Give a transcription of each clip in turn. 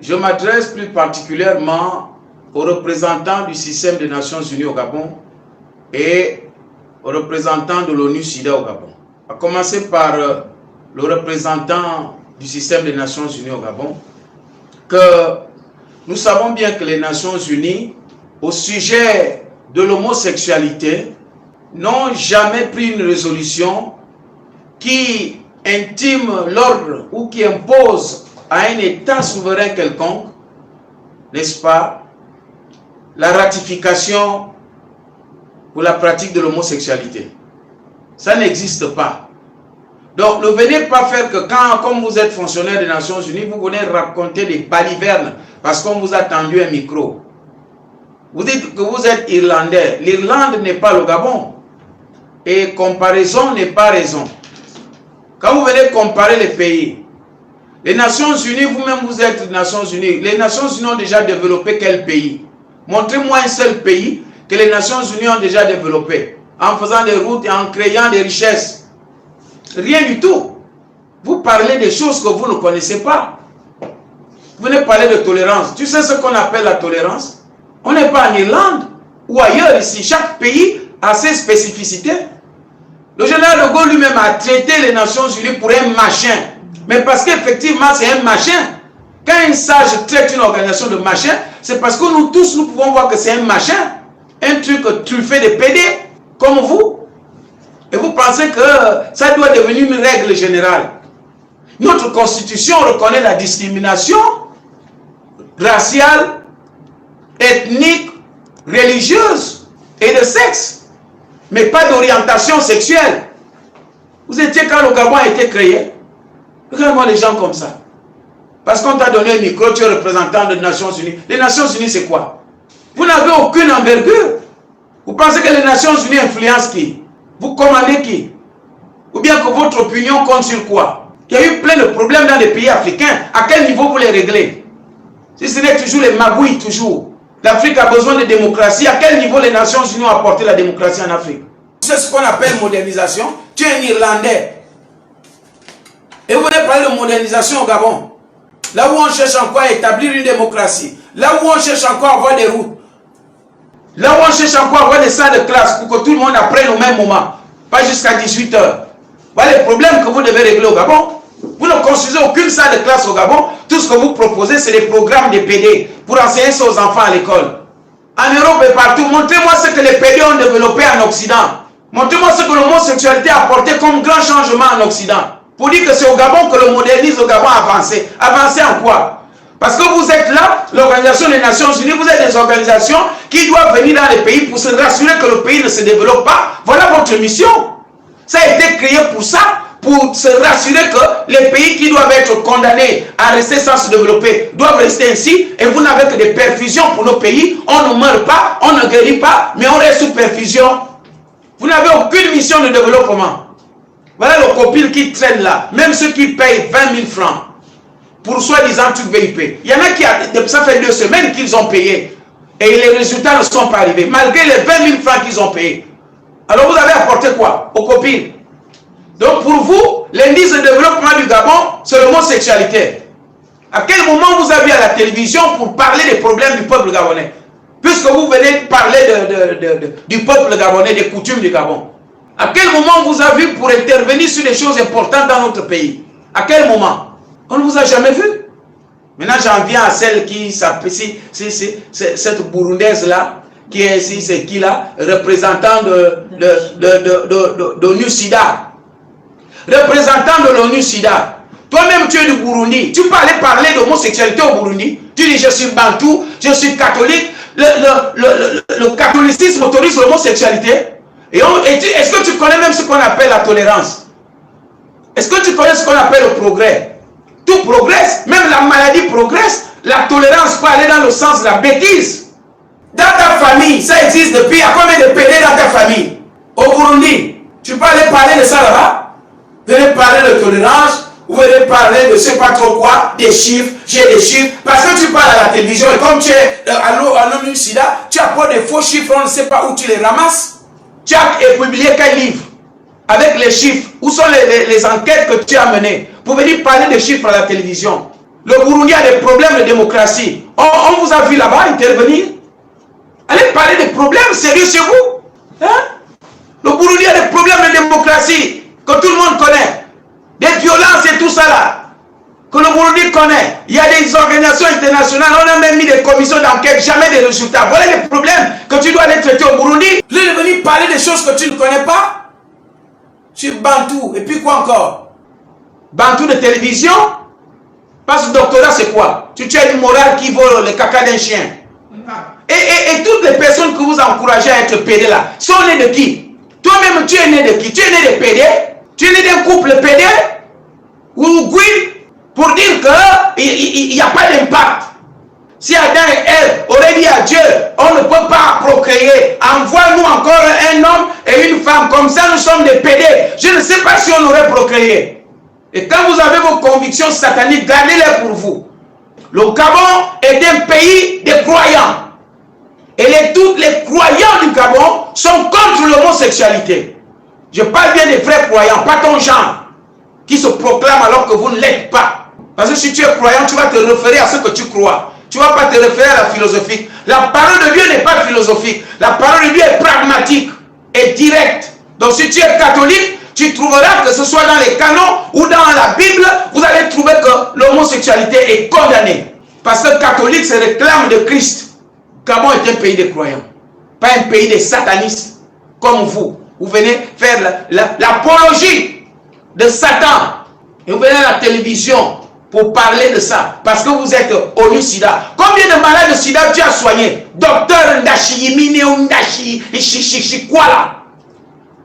je m'adresse plus particulièrement aux représentants du système des Nations Unies au Gabon et aux représentants de l'ONU-SIDA au Gabon. À commencer par le représentant du système des Nations Unies au Gabon, que nous savons bien que les Nations Unies, au sujet de l'homosexualité, n'ont jamais pris une résolution qui intime l'ordre ou qui impose à un État souverain quelconque, n'est-ce pas, la ratification pour la pratique de l'homosexualité. Ça n'existe pas. Donc ne venez pas faire que quand, comme vous êtes fonctionnaire des Nations Unies, vous venez raconter des balivernes parce qu'on vous a tendu un micro. Vous dites que vous êtes Irlandais. L'Irlande n'est pas le Gabon. Et comparaison n'est pas raison. Quand vous venez comparer les pays, les Nations Unies, vous-même vous êtes les Nations Unies. Les Nations Unies ont déjà développé quel pays? Montrez-moi un seul pays que les Nations Unies ont déjà développé en faisant des routes et en créant des richesses. Rien du tout. Vous parlez des choses que vous ne connaissez pas. Vous venez parler de tolérance. Tu sais ce qu'on appelle la tolérance? On n'est pas en Irlande ou ailleurs ici. Chaque pays a ses spécificités. Le général de Gaulle lui-même a traité les Nations Unies pour un machin. Mais parce qu'effectivement c'est un machin. Quand un sage traite une organisation de machin, c'est parce que nous tous nous pouvons voir que c'est un machin. Un truc truffé de PD, comme vous. Et vous pensez que ça doit devenir une règle générale. Notre constitution reconnaît la discrimination raciale, ethnique, religieuse et de sexe, mais pas d'orientation sexuelle. Vous étiez quand le Gabon a été créé. Regardez-moi les gens comme ça. Parce qu'on t'a donné un micro, tu es représentant des Nations Unies. Les Nations Unies, c'est quoi? Vous n'avez aucune envergure. Vous pensez que les Nations Unies influencent qui? Vous commandez qui? Ou bien que votre opinion compte sur quoi? Il y a eu plein de problèmes dans les pays africains. À quel niveau vous les réglez? Si ce n'est toujours les magouilles, toujours. L'Afrique a besoin de démocratie. À quel niveau les Nations Unies ont apporté la démocratie en Afrique? C'est ce qu'on appelle modernisation. Tu es un Irlandais. Et vous venez parler de modernisation au Gabon. Là où on cherche encore à établir une démocratie. Là où on cherche encore à avoir des routes. Là où on cherche encore à avoir des salles de classe pour que tout le monde apprenne au même moment. Pas jusqu'à 18 h. Voilà les problèmes que vous devez régler au Gabon. Vous ne construisez aucune salle de classe au Gabon. Tout ce que vous proposez, c'est des programmes de PD pour enseigner ça aux enfants à l'école. En Europe et partout, montrez-moi ce que les PD ont développé en Occident. Montrez-moi ce que l'homosexualité a apporté comme grand changement en Occident. Pour dire que c'est au Gabon que le modernisme au Gabon a avancé. Avancé en quoi? Parce que vous êtes là, l'Organisation des Nations Unies, vous êtes des organisations qui doivent venir dans les pays pour se rassurer que le pays ne se développe pas. Voilà votre mission. Ça a été créé pour ça, pour se rassurer que les pays qui doivent être condamnés à rester sans se développer doivent rester ainsi. Et vous n'avez que des perfusions pour nos pays. On ne meurt pas, on ne guérit pas, mais on reste sous perfusion. Vous n'avez aucune mission de développement. Voilà le copil qui traîne là. Même ceux qui payent 20 000 francs pour soi-disant truc VIP. Il y en a qui, ça fait 2 semaines qu'ils ont payé. Et les résultats ne sont pas arrivés. Malgré les 20 000 francs qu'ils ont payés. Alors vous avez apporté quoi aux copines? Donc pour vous, l'indice de développement du Gabon, c'est l'homosexualité. À quel moment vous avez à la télévision pour parler des problèmes du peuple gabonais? Puisque vous venez parler du peuple gabonais, des coutumes du Gabon. À quel moment vous avez vu pour intervenir sur des choses importantes dans notre pays? À quel moment? On ne vous a jamais vu. Maintenant j'en viens à celle qui s'appelle, cette Burundaise là, qui est ici, c'est qui là? Représentant de l'ONU-SIDA. Représentant de l'ONU-SIDA. Toi-même tu es du Burundi. Tu peux aller parler d'homosexualité au Burundi. Tu dis je suis bantou, je suis catholique. Le catholicisme autorise l'homosexualité. Est-ce que tu connais même ce qu'on appelle la tolérance? Est-ce que tu connais ce qu'on appelle le progrès? Tout progresse, même la maladie progresse. La tolérance peut aller dans le sens de la bêtise. Dans ta famille, ça existe depuis. Il y a combien de PD dans ta famille? Au Burundi, tu peux aller parler de ça là-bas? Vous allez parler de tolérance, vous allez parler de je ne sais pas trop quoi, des chiffres, j'ai des chiffres. Parce que tu parles à la télévision et comme tu es à l'ONU-SIDA, tu apportes des faux chiffres, on ne sait pas où tu les ramasses. Tu as publié quel livre? Avec les chiffres. Où sont les enquêtes que tu as menées pour venir parler des chiffres à la télévision? Le Burundi a des problèmes de démocratie. On vous a vu là-bas intervenir. Allez parler des problèmes sérieux chez vous. Hein? Le Burundi a des problèmes de démocratie que tout le monde connaît. Des violences et tout ça là. Que le Burundi connaît. Il y a des organisations internationales. On a même mis des commissions d'enquête. Jamais des résultats. Voilà les problèmes que tu dois aller traiter au Burundi. Lui est venu parler des choses que tu ne connais pas. Sur Bantou. Et puis quoi encore? Bantou de télévision. Parce que le doctorat c'est quoi? Tu as une morale qui vaut le caca d'un chien. Et toutes les personnes que vous encouragez à être pédés là, sont nées de qui? Toi-même, tu es né de qui? Tu es né de pédés? Tu es né d'un couple pédé? Ou oui, pour dire qu'il n'y a pas d'impact. Si Adam et Ève auraient dit à Dieu, on ne peut pas procréer, envoie-nous encore un homme et une femme, comme ça nous sommes des pédés. Je ne sais pas si on aurait procréé. Et quand vous avez vos convictions sataniques, gardez-les pour vous. Le Gabon est un pays de croyants. Et tous les croyants du Gabon sont contre l'homosexualité. Je parle bien des vrais croyants, pas ton genre, qui se proclament alors que vous ne l'êtes pas. Parce que si tu es croyant, tu vas te référer à ce que tu crois. Tu ne vas pas te référer à la philosophie. La parole de Dieu n'est pas philosophique. La parole de Dieu est pragmatique et directe. Donc si tu es catholique, tu trouveras que ce soit dans les canons ou dans la Bible, vous allez trouver que l'homosexualité est condamnée. Parce que le catholique se réclame de Christ. Gabon est un pays de croyants, pas un pays de satanistes comme vous. Vous venez faire l'apologie de Satan. Et vous venez à la télévision pour parler de ça. Parce que vous êtes ONU-SIDA. Combien de malades de SIDA tu as soigné? Docteur Ndachi, Mineo Ndachi, quoi là?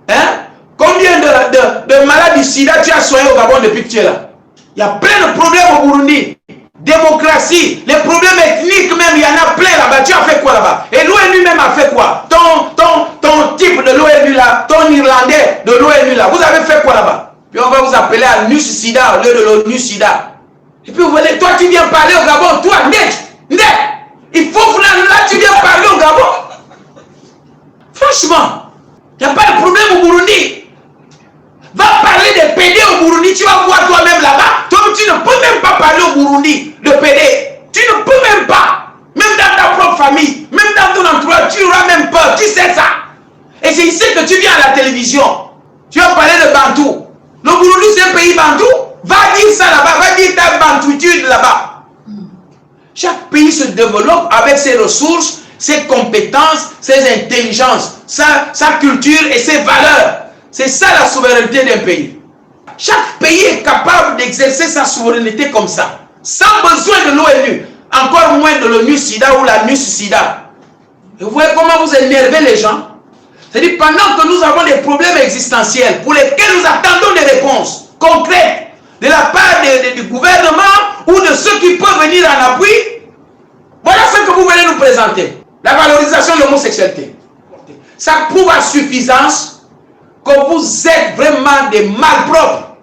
Hein? Combien de malades du SIDA tu as soigné au Gabon depuis que tu es là? Il y a plein de problèmes au Burundi. Démocratie, les problèmes ethniques même, il y en a plein là-bas. Tu as fait quoi là-bas? Et l'ONU même a fait quoi? Ton type de l'ONU là, ton Irlandais de l'ONU là, vous avez fait quoi là-bas? Puis on va vous appeler à NUS-SIDA au lieu de l'ONU-SIDA. Et puis vous venez, toi tu viens parler au Gabon, toi, net, il faut que là tu viens parler au Gabon. Franchement, il n'y a pas de problème au Burundi. Va parler des PD au Burundi, tu vas voir toi-même là-bas. Toi, tu ne peux même pas parler au Burundi de PD. Tu ne peux même pas. Même dans ta propre famille, même dans ton entourage, tu auras même peur. Tu sais ça. Et c'est ici que tu viens à la télévision. Tu vas parler de Bantou. Le Burundi, c'est un pays Bantou. Va dire ça là-bas. Va dire ta bantouitude là-bas. Chaque pays se développe avec ses ressources, ses compétences, ses intelligences, sa culture et ses valeurs. C'est ça la souveraineté d'un pays. Chaque pays est capable d'exercer sa souveraineté comme ça, sans besoin de l'ONU, encore moins de l'ONU-SIDA ou la NUS-SIDA. Et vous voyez comment vous énervez les gens? C'est-à-dire pendant que nous avons des problèmes existentiels pour lesquels nous attendons des réponses concrètes de la part du gouvernement ou de ceux qui peuvent venir en appui, voilà ce que vous venez nous présenter. La valorisation de l'homosexualité. Ça prouve à suffisance que vous êtes vraiment des malpropres.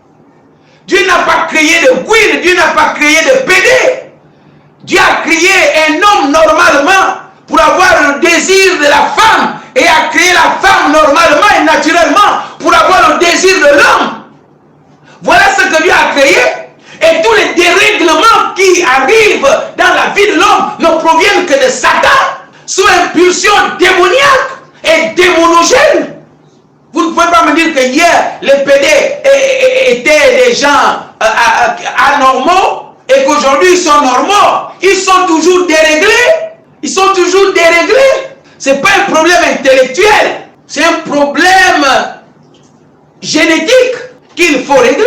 Dieu n'a pas créé de queer, Dieu n'a pas créé de pédé. Dieu a créé un homme normalement pour avoir le désir de la femme et a créé la femme normalement et naturellement pour avoir le désir de l'homme. Voilà ce que Dieu a créé. Et tous les dérèglements qui arrivent dans la vie de l'homme ne proviennent que de Satan sous impulsion démoniaque et démonogène. Vous ne pouvez pas me dire que hier, les PD étaient des gens anormaux et qu'aujourd'hui, ils sont normaux. Ils sont toujours déréglés. Ils sont toujours déréglés. Ce n'est pas un problème intellectuel. C'est un problème génétique qu'il faut régler.